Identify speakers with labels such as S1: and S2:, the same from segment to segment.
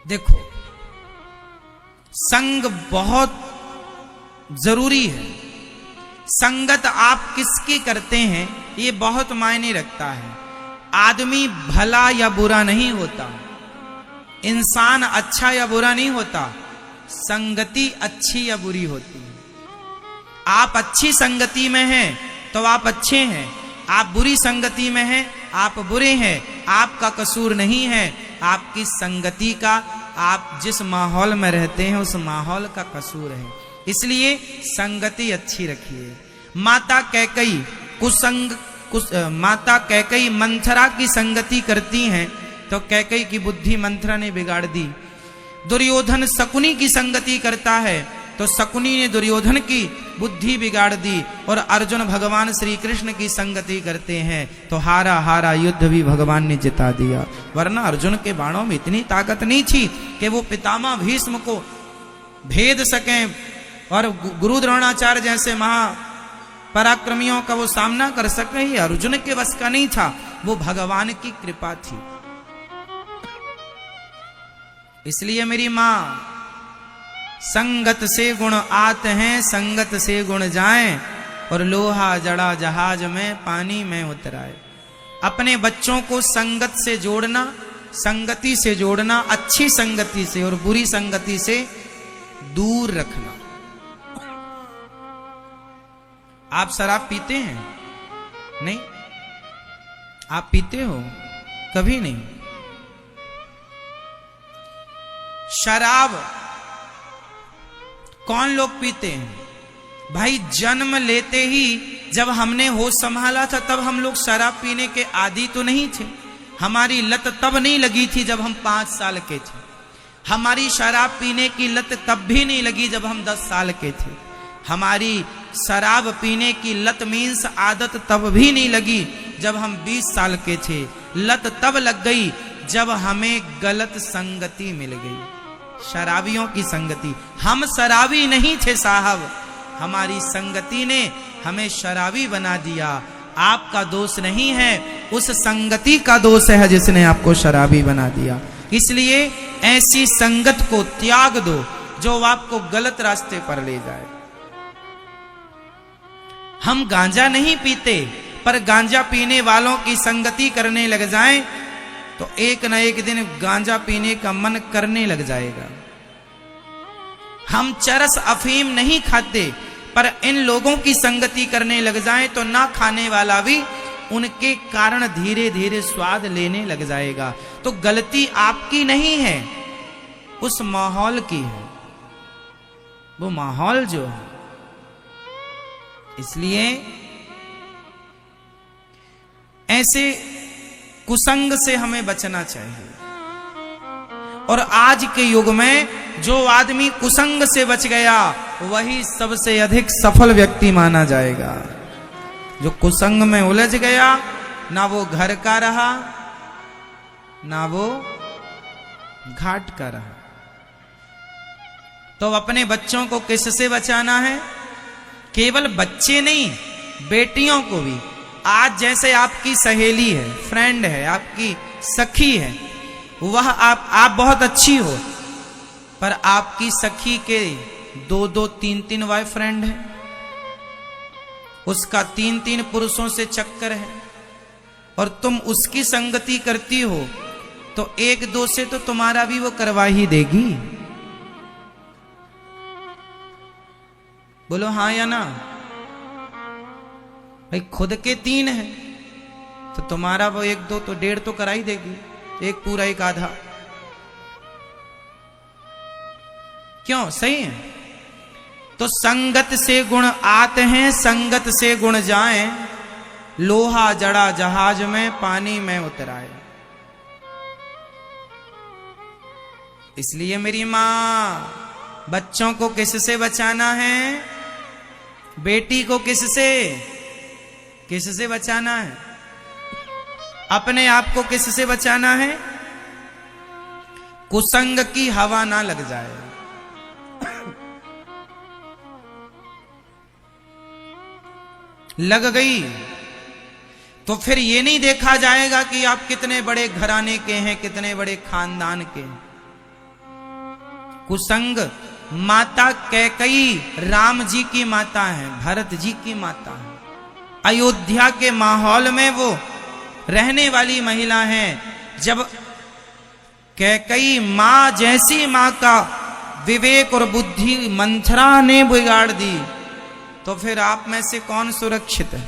S1: देखो, संग बहुत जरूरी है। संगत आप किसकी करते हैं ये बहुत मायने रखता है। आदमी भला या बुरा नहीं होता, इंसान अच्छा या बुरा नहीं होता, संगति अच्छी या बुरी होती है। आप अच्छी संगति में हैं तो आप अच्छे हैं, आप बुरी संगति में हैं आप बुरे हैं। आपका कसूर नहीं है, आपकी संगति का, आप जिस माहौल में रहते हैं उस माहौल का कसूर है। इसलिए संगति अच्छी रखिए। माता कैकई मंथरा की संगति करती हैं तो कैकई की बुद्धि मंथरा ने बिगाड़ दी। दुर्योधन शकुनी की संगति करता है तो शकुनी ने दुर्योधन की बुद्धि बिगाड़ दी। और अर्जुन भगवान श्री कृष्ण की संगति करते हैं तो हारा युद्ध भी भगवान ने जिता दिया। वरना अर्जुन के बाणों में इतनी ताकत नहीं थी कि वो पितामह भीष्म को भेद सकें और गुरु द्रोणाचार्य जैसे महा पराक्रमियों का वो सामना कर सके। ये अर्जुन के वश का नहीं था, वो भगवान की कृपा थी। इसलिए मेरी मां, संगत से गुण आते हैं संगत से गुण जाएं, और लोहा जड़ा जहाज में पानी में उतराए। अपने बच्चों को संगत से जोड़ना, संगति से जोड़ना, अच्छी संगति से और बुरी संगति से दूर रखना। आप शराब पीते हैं? नहीं? आप पीते हो? कभी नहीं। शराब कौन लोग पीते हैं? भाई जन्म लेते ही जब हमने होश संभाला था तब हम लोग शराब पीने के आदी तो नहीं थे। हमारी लत तब नहीं लगी थी जब हम 5 साल के थे। हमारी शराब पीने की लत तब भी नहीं लगी जब हम 10 साल के थे। हमारी शराब पीने की लत मीन्स आदत तब भी नहीं लगी जब हम 20 साल के थे। लत तब लग गई जब हमें गलत संगति मिल गई, शराबियों की संगति। हम शराबी नहीं थे साहब, हमारी संगति ने हमें शराबी बना दिया। आपका दोष नहीं है, उस संगति का दोष है जिसने आपको शराबी बना दिया। इसलिए ऐसी संगत को त्याग दो जो आपको गलत रास्ते पर ले जाए। हम गांजा नहीं पीते, पर गांजा पीने वालों की संगति करने लग जाएं तो एक न एक दिन गांजा पीने का मन करने लग जाएगा। हम चरस अफीम नहीं खाते, पर इन लोगों की संगति करने लग जाएं तो ना खाने वाला भी उनके कारण धीरे धीरे स्वाद लेने लग जाएगा। तो गलती आपकी नहीं है, उस माहौल की है। वो माहौल जो है, इसलिए ऐसे कुसंग से हमें बचना चाहिए। और आज के युग में जो आदमी कुसंग से बच गया वही सबसे अधिक सफल व्यक्ति माना जाएगा। जो कुसंग में उलझ गया, ना वो घर का रहा ना वो घाट का रहा। तो अपने बच्चों को किससे बचाना है? केवल बच्चे नहीं, बेटियों को भी। आज जैसे आपकी सहेली है, फ्रेंड है, आपकी सखी है, वह आप बहुत अच्छी हो, पर आपकी सखी के 2-2, 3-3 बॉयफ्रेंड है, उसका 3-3 पुरुषों से चक्कर है, और तुम उसकी संगति करती हो तो 1-2 से तो तुम्हारा भी वो करवा ही देगी। बोलो हाँ या ना? भाई खुद के 3 है तो तुम्हारा वो 1-2 तो 1.5 तो करा ही देगी, एक पूरा एक आधा। क्यों? सही है। तो संगत से गुण आते हैं संगत से गुण जाएं, लोहा जड़ा जहाज में पानी में उतराए। इसलिए मेरी मां, बच्चों को किससे बचाना है? बेटी को किससे बचाना है? अपने आप को किससे बचाना है? कुसंग की हवा ना लग जाए। लग गई तो फिर ये नहीं देखा जाएगा कि आप कितने बड़े घराने के हैं, कितने बड़े खानदान के हैं। कुसंग माता कैकई राम जी की माता है, भरत जी की माता है। अयोध्या के माहौल में वो रहने वाली महिला है। जब कैकई मां जैसी मां का विवेक और बुद्धि मंथरा ने बिगाड़ दी, तो फिर आप में से कौन सुरक्षित है?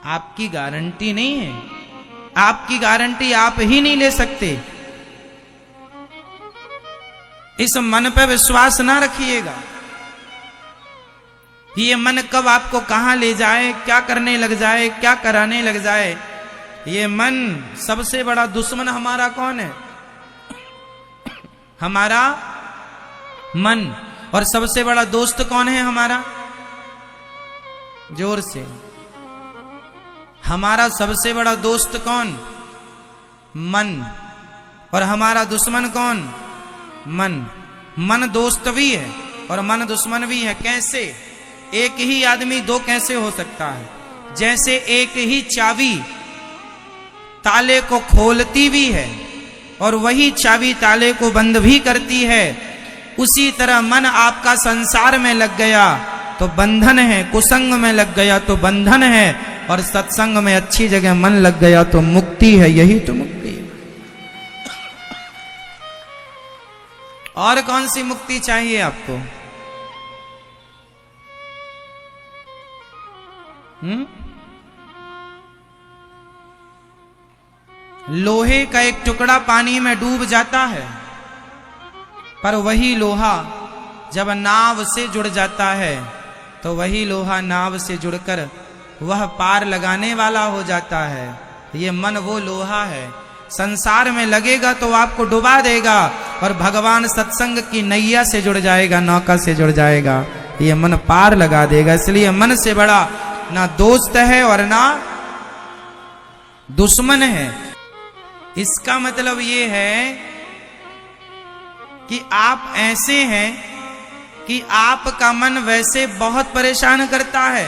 S1: आपकी गारंटी नहीं है, आपकी गारंटी आप ही नहीं ले सकते। इस मन पे विश्वास ना रखिएगा। ये मन कब आपको कहां ले जाए, क्या करने लग जाए, क्या कराने लग जाए। ये मन, सबसे बड़ा दुश्मन हमारा कौन है? हमारा मन। और सबसे बड़ा दोस्त कौन है हमारा? जोर से। हमारा सबसे बड़ा दोस्त कौन? मन। और हमारा दुश्मन कौन? मन। मन दोस्त भी है और मन दुश्मन भी है। कैसे? एक ही आदमी दो कैसे हो सकता है? जैसे एक ही चाबी ताले को खोलती भी है और वही चाबी ताले को बंद भी करती है, उसी तरह मन आपका संसार में लग गया तो बंधन है, कुसंग में लग गया तो बंधन है, और सत्संग में अच्छी जगह मन लग गया तो मुक्ति है। यही तो मुक्ति है। और कौन सी मुक्ति चाहिए आपको? लोहे का एक टुकड़ा पानी में डूब जाता है, पर वही लोहा जब नाव से जुड़ जाता है तो वही लोहा नाव से जुड़कर वह पार लगाने वाला हो जाता है। ये मन वो लोहा है, संसार में लगेगा तो आपको डुबा देगा, और भगवान सत्संग की नैया से जुड़ जाएगा, नौका से जुड़ जाएगा, ये मन पार लगा देगा। इसलिए मन से बड़ा ना दोस्त है और ना दुश्मन है। इसका मतलब ये है कि आप ऐसे हैं कि आपका मन वैसे बहुत परेशान करता है,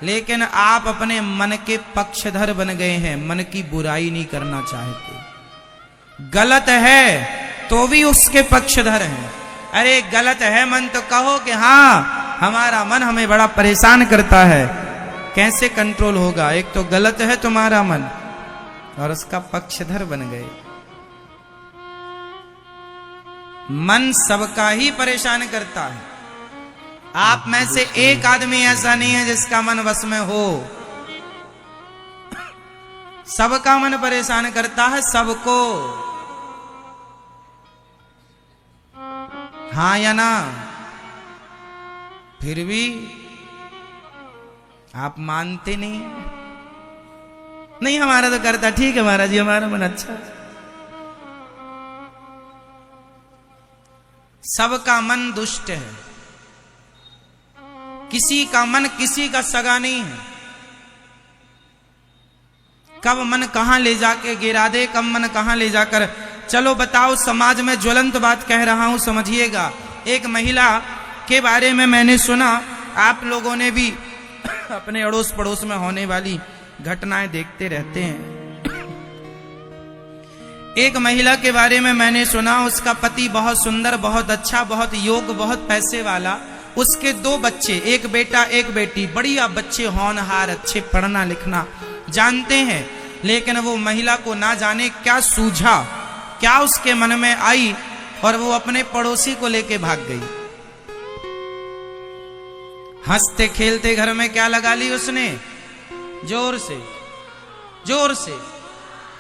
S1: लेकिन आप अपने मन के पक्षधर बन गए हैं, मन की बुराई नहीं करना चाहते। गलत है तो भी उसके पक्षधर हैं। अरे गलत है मन तो कहो कि हाँ हमारा मन हमें बड़ा परेशान करता है। कैसे कंट्रोल होगा? एक तो गलत है तुम्हारा मन और उसका पक्षधर बन गए। मन सबका ही परेशान करता है। आप में से एक आदमी ऐसा नहीं है जिसका मन वश में हो। सबका मन परेशान करता है, सबको। हाँ या ना? फिर भी आप मानते नहीं। नहीं हमारा तो करता। ठीक है महाराज जी, हमारा मन अच्छा। सबका मन दुष्ट है। किसी का मन किसी का सगा नहीं है। कब मन कहां ले जाके गिरा दे, कब मन कहां ले जाकर। चलो बताओ, समाज में ज्वलंत बात कह रहा हूं, समझिएगा। एक महिला के बारे में मैंने सुना, आप लोगों ने भी अपने अड़ोस पड़ोस में होने वाली घटनाएं देखते रहते हैं। एक महिला के बारे में मैंने सुना, उसका पति बहुत सुंदर, बहुत अच्छा, बहुत योग, बहुत पैसे वाला। उसके दो बच्चे, एक बेटा एक बेटी, बढ़िया बच्चे, होनहार, अच्छे, पढ़ना लिखना जानते हैं। लेकिन वो महिला को ना जाने क्या सूझा, क्या उसके मन में आई, और वो अपने पड़ोसी को लेके भाग गई। हंसते खेलते घर में क्या लगा ली उसने? जोर से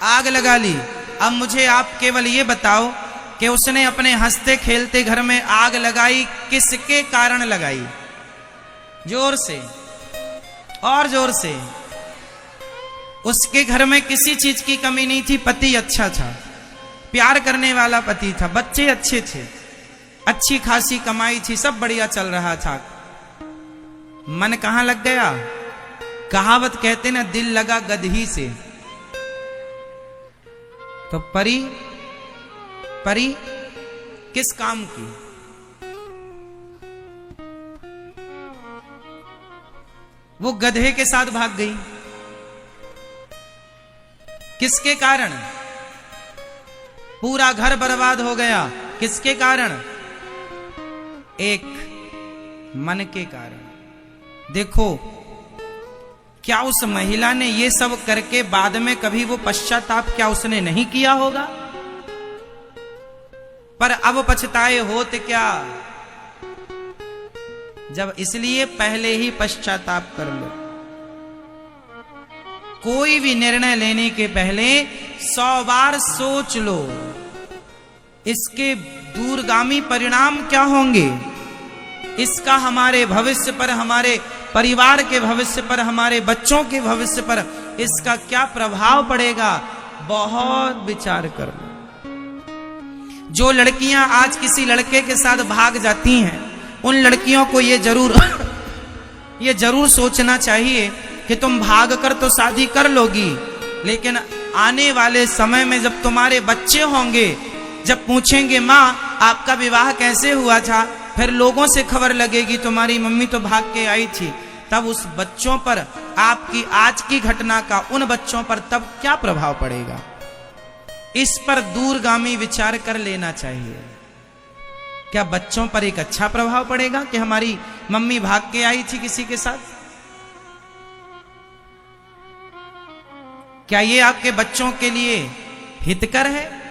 S1: आग लगा ली। अब मुझे आप केवल ये बताओ कि उसने अपने हंसते खेलते घर में आग लगाई, किसके कारण लगाई? जोर से और जोर से। उसके घर में किसी चीज की कमी नहीं थी। पति अच्छा था, प्यार करने वाला पति था, बच्चे अच्छे थे, अच्छी खासी कमाई थी, सब बढ़िया चल रहा था। मन कहां लग गया? कहावत कहते ना, दिल लगा गदही से। तो परी किस काम की? वो गधे के साथ भाग गई। किसके कारण? पूरा घर बर्बाद हो गया। किसके कारण? एक मन के कारण। देखो, क्या उस महिला ने ये सब करके बाद में कभी वो पश्चाताप क्या उसने नहीं किया होगा? पर अब पछताए होते क्या? जब इसलिए पहले ही पश्चाताप कर लो। कोई भी निर्णय लेने के पहले 100 बार सोच लो, इसके दूरगामी परिणाम क्या होंगे, इसका हमारे भविष्य पर, हमारे परिवार के भविष्य पर, हमारे बच्चों के भविष्य पर इसका क्या प्रभाव पड़ेगा। बहुत विचार कर लो। जो लड़कियां आज किसी लड़के के साथ भाग जाती हैं, उन लड़कियों को ये जरूर सोचना चाहिए कि तुम भाग कर तो शादी कर लोगी, लेकिन आने वाले समय में जब तुम्हारे बच्चे होंगे, जब पूछेंगे माँ आपका विवाह कैसे हुआ था, फिर लोगों से खबर लगेगी तुम्हारी मम्मी तो भाग के आई थी, तब उस बच्चों पर, आपकी आज की घटना का उन बच्चों पर तब क्या प्रभाव पड़ेगा। इस पर दूरगामी विचार कर लेना चाहिए। क्या बच्चों पर एक अच्छा प्रभाव पड़ेगा कि हमारी मम्मी भाग के आई थी किसी के साथ? क्या ये आपके बच्चों के लिए हितकर है?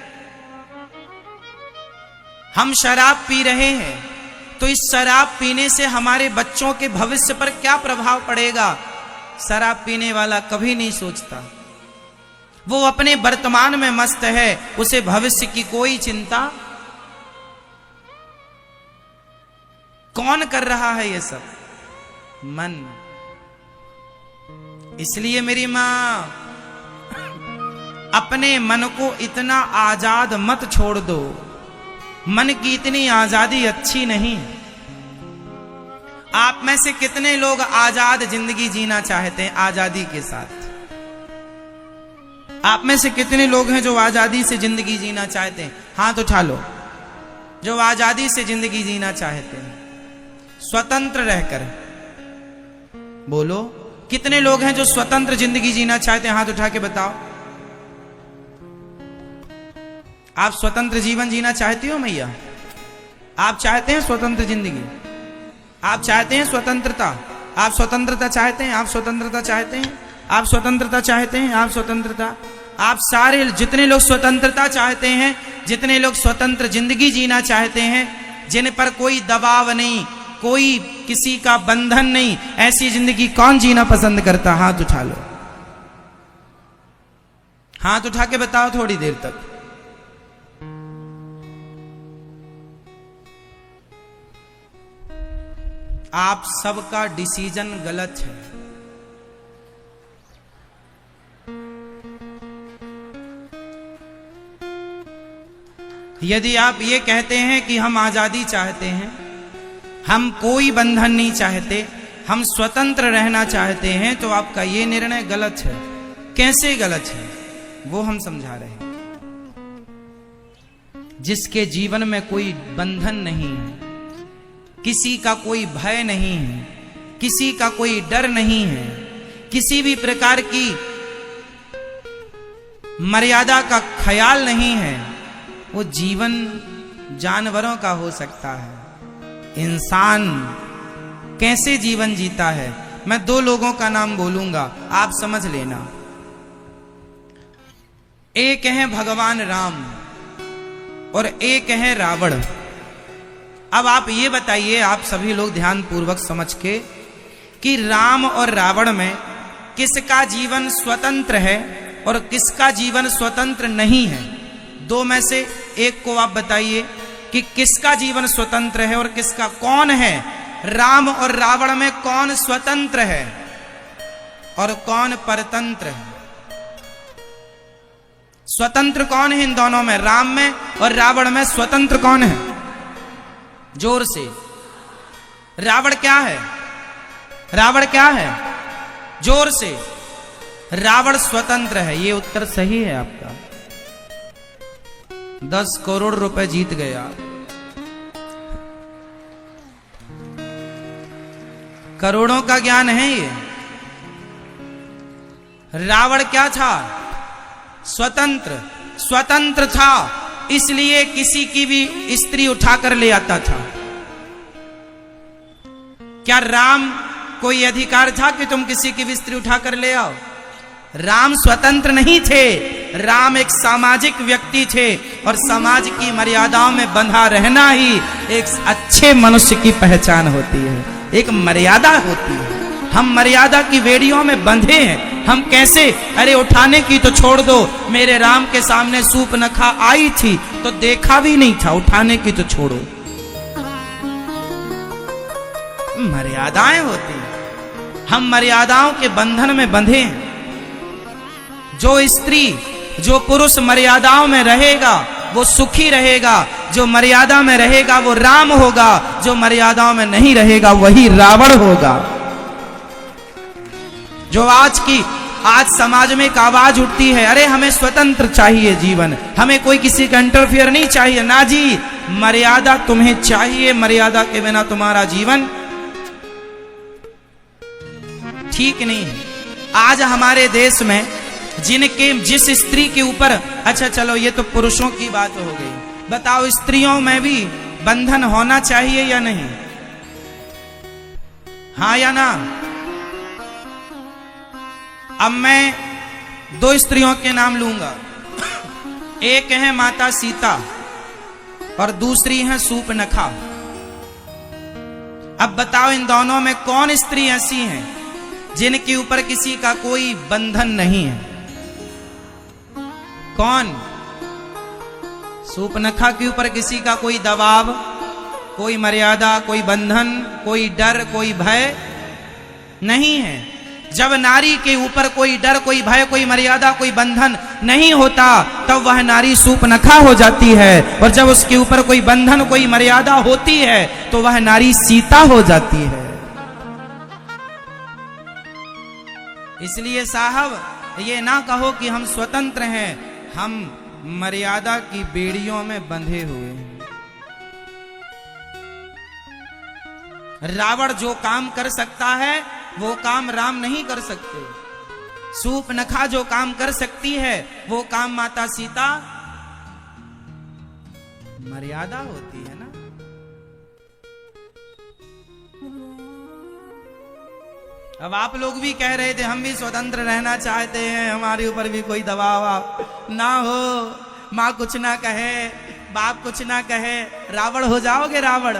S1: हम शराब पी रहे हैं तो इस शराब पीने से हमारे बच्चों के भविष्य पर क्या प्रभाव पड़ेगा, शराब पीने वाला कभी नहीं सोचता। वो अपने वर्तमान में मस्त है, उसे भविष्य की कोई चिंता। कौन कर रहा है ये सब? मन। इसलिए मेरी मां, अपने मन को इतना आजाद मत छोड़ दो। मन की इतनी आजादी अच्छी नहीं। आप में से कितने लोग आजाद जिंदगी जीना चाहते हैं आजादी के साथ? आप में से कितने लोग हैं जो आजादी से जिंदगी जीना चाहते हैं? हाथ उठा लो जो आजादी से जिंदगी जीना चाहते हैं, स्वतंत्र रहकर। बोलो, कितने लोग हैं जो स्वतंत्र जिंदगी जीना चाहते हैं? हाथ उठा के बताओ। आप स्वतंत्र जीवन जीना चाहती हो मैया? आप चाहते हैं स्वतंत्र जिंदगी? आप चाहते हैं स्वतंत्रता? आप स्वतंत्रता चाहते हैं? आप स्वतंत्रता चाहते हैं? आप स्वतंत्रता चाहते हैं? आप स्वतंत्रता? आप सारे जितने लोग स्वतंत्रता चाहते हैं, जितने लोग स्वतंत्र जिंदगी जीना चाहते हैं, जिन पर कोई दबाव नहीं, कोई किसी का बंधन नहीं, ऐसी जिंदगी कौन जीना पसंद करता? हाथ उठा लो। हाथ उठा के बताओ थोड़ी देर तक। आप सबका डिसीजन गलत है। यदि आप ये कहते हैं कि हम आजादी चाहते हैं, हम कोई बंधन नहीं चाहते, हम स्वतंत्र रहना चाहते हैं, तो आपका ये निर्णय गलत है। कैसे गलत है वो हम समझा रहे हैं। जिसके जीवन में कोई बंधन नहीं है, किसी का कोई भय नहीं है, किसी का कोई डर नहीं है, किसी भी प्रकार की मर्यादा का ख्याल नहीं है, वो जीवन जानवरों का हो सकता है। इंसान कैसे जीवन जीता है, मैं 2 लोगों का नाम बोलूंगा, आप समझ लेना। एक है भगवान राम और एक है रावण। अब आप ये बताइए, आप सभी लोग ध्यान पूर्वक समझ के, कि राम और रावण में किसका जीवन स्वतंत्र है और किसका जीवन स्वतंत्र नहीं है? 2 में से एक को आप बताइए कि किसका जीवन स्वतंत्र है और किसका। कौन है? राम और रावण में कौन स्वतंत्र है और कौन परतंत्र है? स्वतंत्र कौन है इन दोनों में? राम में और रावण में स्वतंत्र कौन है? जोर से। रावण क्या है? रावण क्या है? जोर से। रावण स्वतंत्र है। ये उत्तर सही है आपका। 10 करोड़ रुपए जीत गया। करोड़ों का ज्ञान है ये। रावण क्या था? स्वतंत्र। स्वतंत्र था, इसलिए किसी की भी स्त्री उठाकर ले आता था। क्या राम कोई अधिकार था कि तुम किसी की भी स्त्री उठाकर ले आओ? राम स्वतंत्र नहीं थे, राम एक सामाजिक व्यक्ति थे और समाज की मर्यादाओं में बंधा रहना ही एक अच्छे मनुष्य की पहचान होती है, एक मर्यादा होती है। हम मर्यादा की बेड़ियों में बंधे हैं। हम कैसे? अरे उठाने की तो छोड़ दो, मेरे राम के सामने सूर्पनखा आई थी तो देखा भी नहीं था, उठाने की तो छोड़ो। मर्यादाएं होती हैं, हम मर्यादाओं के बंधन में बंधे हैं। जो स्त्री, जो पुरुष मर्यादाओं में रहेगा वो सुखी रहेगा, जो मर्यादा में रहेगा वो राम होगा, जो मर्यादाओं में नहीं रहेगा वही रावण होगा। जो आज समाज में एक आवाज उठती है, अरे हमें स्वतंत्र चाहिए जीवन, हमें कोई किसी का इंटरफियर नहीं चाहिए। ना जी, मर्यादा तुम्हें चाहिए, मर्यादा के बिना तुम्हारा जीवन ठीक नहीं है। आज हमारे देश में जिस स्त्री के ऊपर, अच्छा चलो ये तो पुरुषों की बात हो गई, बताओ स्त्रियों में भी बंधन होना चाहिए या नहीं? हाँ या ना? अब मैं दो स्त्रियों के नाम लूंगा, एक है माता सीता और दूसरी है सूर्पनखा। अब बताओ इन दोनों में कौन स्त्री ऐसी है जिनके ऊपर किसी का कोई बंधन नहीं है? कौन? सूर्पनखा के ऊपर किसी का कोई दबाव, कोई मर्यादा, कोई बंधन, कोई डर, कोई भय नहीं है। जब नारी के ऊपर कोई डर, कोई भय, कोई मर्यादा, कोई बंधन नहीं होता तब वह नारी सूर्पनखा हो जाती है, और जब उसके ऊपर कोई बंधन, कोई मर्यादा होती है तो वह नारी सीता हो जाती है। इसलिए साहब ये ना कहो कि हम स्वतंत्र हैं, हम मर्यादा की बेड़ियों में बंधे हुए हैं। रावण जो काम कर सकता है वो काम राम नहीं कर सकते। सूर्पनखा जो काम कर सकती है वो काम माता सीता, मर्यादा होती है ना। अब आप लोग भी कह रहे थे हम भी स्वतंत्र रहना चाहते हैं, हमारे ऊपर भी कोई दबाव ना हो, माँ कुछ ना कहे, बाप कुछ ना कहे, रावण हो जाओगे रावण।